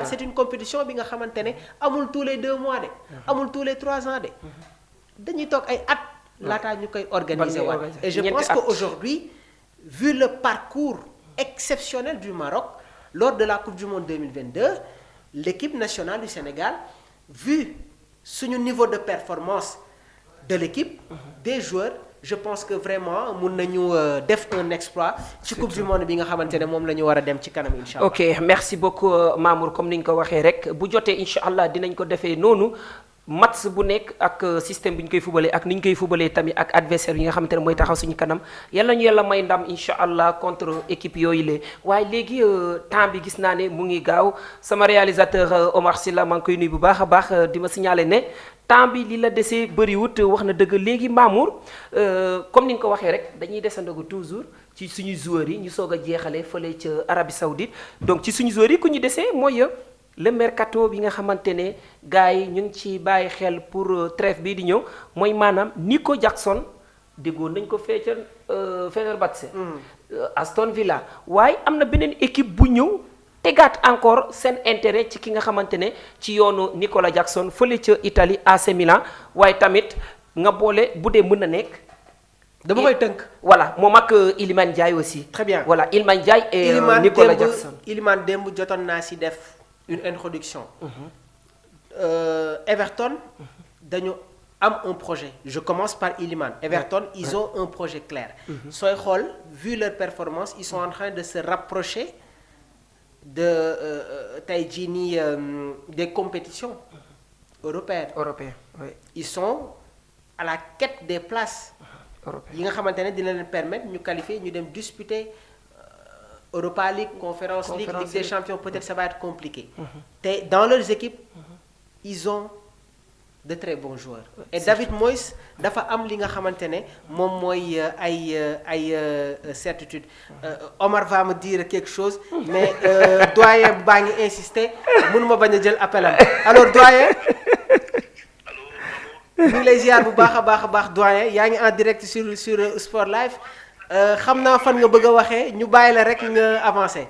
c'est une compétition bi nga xamante ne amul tous les 2 mois de. amul tous les 3 ans de. dañuy toog ay at. laataa ñu koy organiser waat et je pense qu'aujourd'hui vu le parcours exceptionnel du Maroc lors de la Coupe du Monde 2022 l'équipe nationale du Sénégal vu suñu niveau de performance de l'équipe des joueurs je pense que vraiment mun nañu def un exploit ci Coupe du Monde bi nga xamante ne moom la ñu war a dem ci kanam incha allah. ok merci beaucoup Mamour comme ni ñu ko waxee rek bu jotee incha allah dinañ ko defee noonu. match bu nekk ak système bi ñu koy fubalee ak ni ñu koy fubalee tamit ak adversaire yi nga xamante ne mooy taxaw suñu kanam yàlla ñu yàlla may ndam incha allah contre équipe yooyu la waaye léegi temps bi gis naa ne mu ngi gaaw sama réalisateur Omar Sylla maa ngi koy nuyu bu baax a baax di ma signaler ne temps bi li la desee bëriwut wax na dëgg léegi Mamour comme ni nga ko waxee rek dañuy desandogu toujours ci suñu joueurs yi ñu soog a jeexalee fële ca Arabie Saoudite donc ci suñu joueurs yi ku ñu desee mooy le mercato bi nga xamante ne gars yi ñu ngi ci bàyyi xel pour trêve bii di ñëw mooy maanaam Nico Jackson déggoon nañ ko feeca Fenerbahçe Aston Villa waaye am na beneen équipe bu ñëw tegaat encore seen intérêt ci ki nga xamante ne ci yoonu Nicolas Jackson fële ca Italie AC Milan waaye tamit nga boole bu dee mën na nekk dama koy tënk. voilà moom ak Iliman Ndiaye aussi. très bien voilà Iliman Ndiaye et Nicolas Jackson. Iliman démb jotoon naa si def une introduction. Everton dañu am un projet je commence par Iliman Everton ils ont un projet clair. sooy xool vu leur performance ils sont en train de se rapprocher de tey jii nii des compétitions européennes. Oui. Ils sont à la quête des places. yi nga xamante ne dina leen permettre ñu qualifier ñu dem disputer Europa League Conference League Ligue des Champions peut-être ça va être compliqué. te dans leurs équipes ils ont de très bons joueurs. et David Moyes dafa am li nga xamante ne moom mooy ay certitude. Omar va me dire quelque chose mais doyen baa ngi insister mënuma bañ a jël appelam alors doyen. ñu ngi lay ziar bu baax a baax doyen yaa ngi en direct sur Sport Live xam naa fan nga bëgg a waxee ñu bàyyi la rek nga avancé.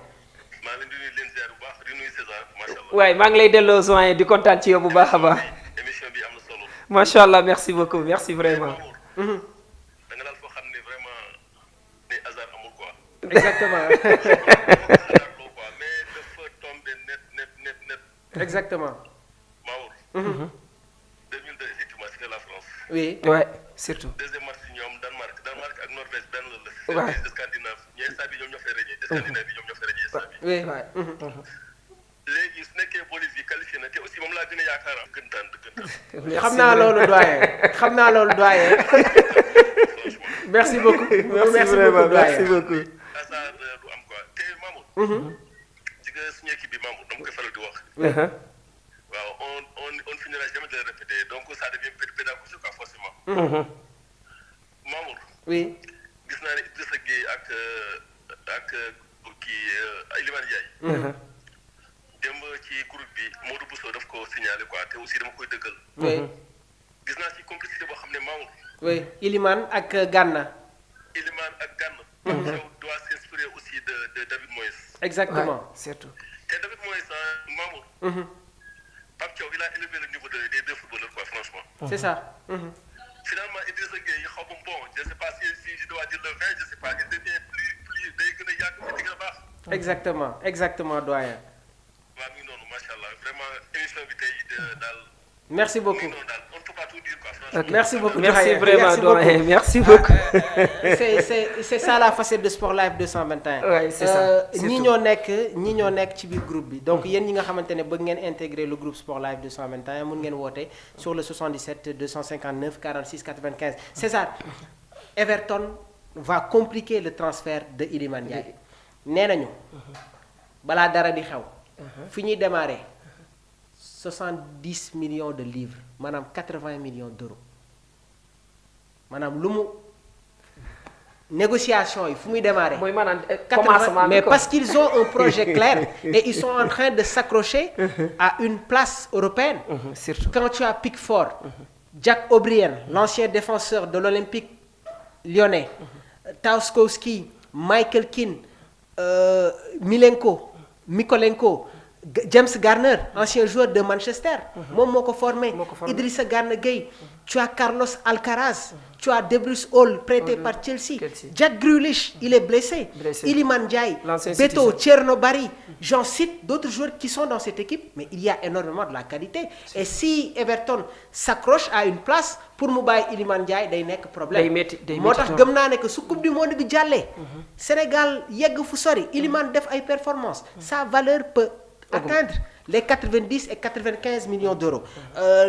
maa ngi leen di ziar bu baax di nuyu César macha allah. waaye maa ngi lay delloo doyen di kontaan ci yow bu baax a baax. émission bi am na solo. macha allah merci beaucoup merci vraiment. da nga daal foo xam ne vraiment ne hasard amul quoi. exactement. mais dafa tombé net. exactement. Maour. 2002 effectivement c'était la France. oui. ouais surtout. deuxième match ñoom Danemark ak Norvège benn la. waaw c'est Scandinave ñi instant bi ñoom ñoo fay rëñee. Scandinave bi ñoom ñoo fay rëñee instant bi. oui. léegi su nekkee Bolivie qualifié na te aussi moom laa gën a yaakaar dëggantaan. xam naa loolu doyen. merci beaucoup. merci beaucoup doyen merci beaucoup. hasard du am quoi te Mamour. ci nga suñu équipe bi Mamour dama koy faral di wax. waaw on finira jamais de le répéter donc ça devient pédagogique quoi forcément. Mamour. oui. gis naa ne Idrissa Gueye ak kii Iliman Ndiaye. démb ci groupe bi Modou Bousso daf ko signalé quoi te aussi dama koy dëggal. oui. gis naa ci complicité boo xam ne Mamour. oui Iliman ak Gana. Iliman ak Gana. Pape Thiaw doit s'inspirer aussi de David Moyes. exactement. surtout. te David Moyes Mamour. Pape Thiaw il a élevé le niveau des deux footballeurs quoi franchement. c'est ça. Finalement Idrissa Gueye xaw ma bon je sais pas si je dois dire le 20 je sais pas il devient plus day gën a yàgg te di gën a baax. exactement doyen. waaw mi ngi noonu macha allah vraiment émission bi tey daal. merci beaucoup. mi ngi noonu daal on peut pas tout dire quoi franchement. merci beaucoup merci doyen. vraiment doyen merci beaucoup. c'est ça la facette de Sport Live 221. ouais c'est ça ñi ñoo nekk ci biir groupe bi donc yéen ñi nga xamante ne bëgg ngeen intégrer le groupe Sport Live 221 mun ngeen woote sur le 77 259 46 95 César Everton va compliquer le transfert de Iliman Ndiaye nee nañu balaa dara di xew fi ñuy démarrer 70 millions de livres maanaam 80 millions d'euros maanaam lu mu négociation yi fu muy démarrer. mooy maanaam commencement mais parce qu'ils ont un projet clair et ils sont en train de s'accrocher à une place européenne. surtout quand tu as Pickford, Jack O'Brien l'ancien défenseur de l'Olympique lyonnais, Tarkowski, Michael Keane, Mikolenko, James Garner, ancien joueur de Manchester, moom moo ko formé. Idrissa Gana Gueye, tu as Carlos Alcaraz, tu as Debruce Hall prêté par Chelsea. Jack Grealish, il est blessé. Iliman Ndiaye, Beto, Thierno Barry, j'en cite d'autres joueurs qui sont dans cette équipe, mais il y a énormément de la qualité. Et si Everton s'accroche à une place pour mu bàyyi Iliman Ndiaye day nekk problème. moo tax gëm naa ne que su coupe du monde bi jàllee. Sénégal yegg fu sori Iliman def ay performances. Sa valeur peut atteindre les 90 et 95 millions d'euros.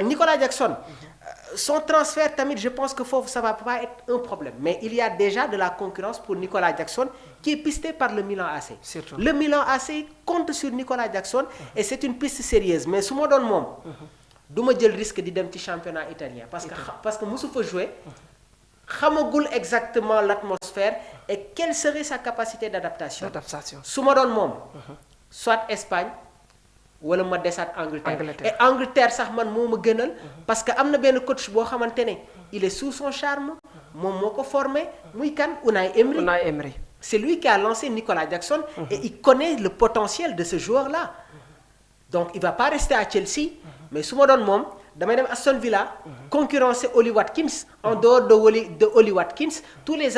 Nicolas Jackson, son transfert tamit je pense que foofu ça va pas être un problème, mais il y a déjà de la concurrence pour Nicolas Jackson qui est pisté par le Milan AC. Le Milan AC compte sur Nicolas Jackson et c'est une piste sérieuse, mais su ma doon moom du ma jël risque di dem ci championnat italien parce que mosu fa jouer, xamagul exactement l'atmosphère et quelle serait sa capacité d'adaptation. Su ma doon moom soit Espagne wala ma desaat Angleterre. Et Angleterre sax man moo ma gënal parce que am na benn coach boo xamante ne il est sous son charme, moom moo ko formé muy kan Unai Emery. C'est lui qui a lancé Nicolas Jackson et il connaît le potentiel de ce joueur-là. Donc il va pas rester à Chelsea, mais su ma doon moom damay dem Aston Villa concurrencer Oli Watkins. En dehors de Oli Watkins, tous les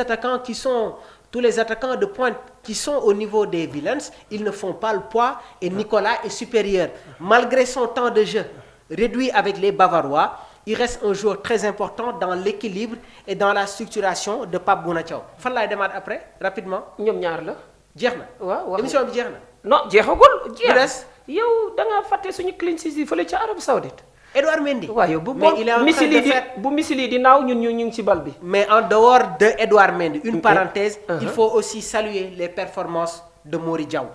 attaquants de pointe qui sont au niveau des Villains, ils ne font pas le poids et Nicolas est supérieur. Malgré son temps de jeu réduit avec les Bavarois, il reste un joueur très important dans l'équilibre et dans la structuration de Pape Bouna Thiaw. Fan laay demaat après rapidement. ñoom ñaar la. jeex na. waaw émission bi jeex na. non jeexagul. jeex yow da nga fàtte suñu clean sheet yi fële ca Arabie Saoudite. Edouard Mendy. waaw yow bu misili di naaw ñun ñu ngi ci bal bi. Mais en dehors de Edouard Mendy, une parenthèse, il faut aussi saluer les performances de Mori Diaw.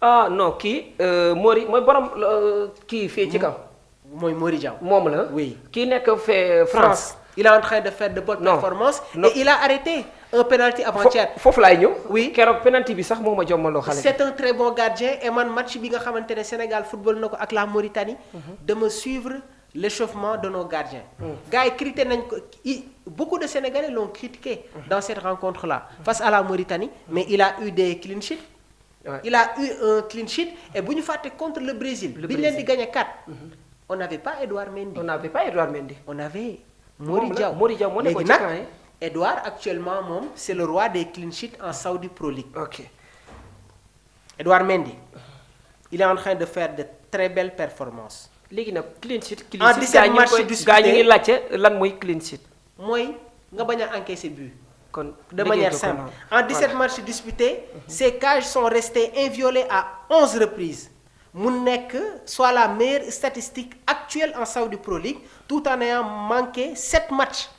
Ah non kii Mori mooy borom kii fii ci kaw. mooy Mori Diaw. moom la. Oui. kii nekk fee France. Il est en train de faire de bonnes performances. Et il a arrêté un penalty avant-hier. foofu laay ñëw. Oui. keroog penalty bi sax moo ma jommaloo xale. C'est un très bon gardien et man match bi nga xamante ne Sénégal football na ko ak la Mauritanie. dama suivre l'échauffement de nos gardiens. Gars yi critiqué nañ ko beaucoup de Sénégalais l'ont critiqué dans cette rencontre-là face à la Mauritanie, mais il a eu des clean sheets. Ouais. Il a eu un clean sheet et bu ñu fàtte contre le Brésil. bi ñu leen di gagné 4. On n'avait pas Edouard Mendy. On avait Mori Diaw. moo nekkoon ci camp yi. Edouard actuellement moom c'est le roi des clean sheets en Saudi Pro League. Ok. Edouard Mendy, il est en train de faire de très belles performances. léegi nag clean sheet. En 17 matchs disputés gaa ñu ngi laajte lan mooy clean sheet. mooy nga bañ a encaisser but. kon de manière simple. En 17 matchs disputés, ces cages sont restées inviolées à 11 reprises. mu nekk soit la meilleure statistique actuelle en Saudi Pro League tout en ayant manqué 7 matchs.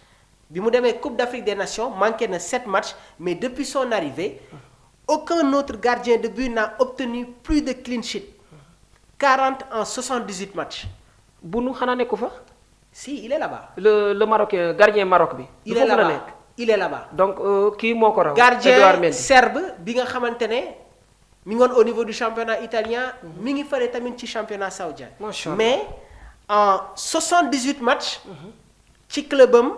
Bi mu demee Coupe d'Afrique des Nations manqué na 7 matchs, mais depuis son arrivée aucun autre gardien de but n'a obtenu plus de clean sheet. 40 en 78 matchs. Bounou xanaa nekku fa. Si, il est là-bas. le Marocain gardien Maroc bi. Il est là-bas. Il est là-bas. Donc kii moo ko raw. Gardien serbe bi nga xamante ne mi ngi woon au niveau du championnat italien. mi ngi fare tamit ci championnat saoudien. Mais en 78 matchs. ci clubam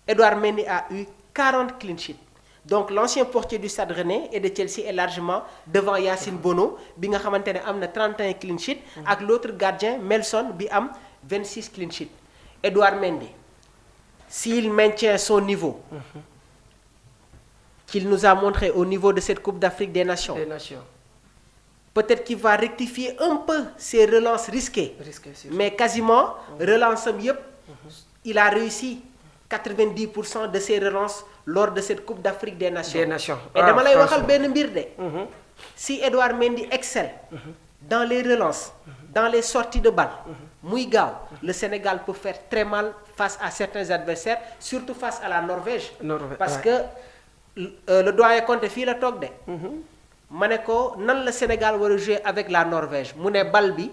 Edouard Mendy a eu 40 clean sheets. Donc l'ancien portier du Stade Rennais et de Chelsea est largement devant Yacine Bono bi nga xamante ne am na 31 clean sheets. ak l'autre gardien Melson bi am 26 clean sheets. Edouard Mendy, s'il maintient son niveau. Qu'il nous a montré au niveau de cette Coupe d'Afrique des Nations. Peut-être qu'il va rectifier un peu ses relances risquées. Mais quasiment relance am yëpp. Il a réussi 90% de ses relances lors de cette Coupe d'Afrique des Nations. Et dama lay waxal benn mbir de. Si Edouard Mendy excelle dans les relances, dans les sorties de balle, muy gaaw, le Sénégal peut faire très mal face à certains adversaires, surtout face à la Norvège. Parce que le doyen Conté fii la toog de. ma ne ko nan la Sénégal war a jouer avec la Norvège mu ne bal bi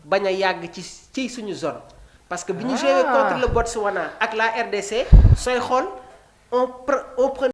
bañ a yàgg ci suñu zone. Parce que bi ñu joué contre le Botswana ak la RDC sooy xool on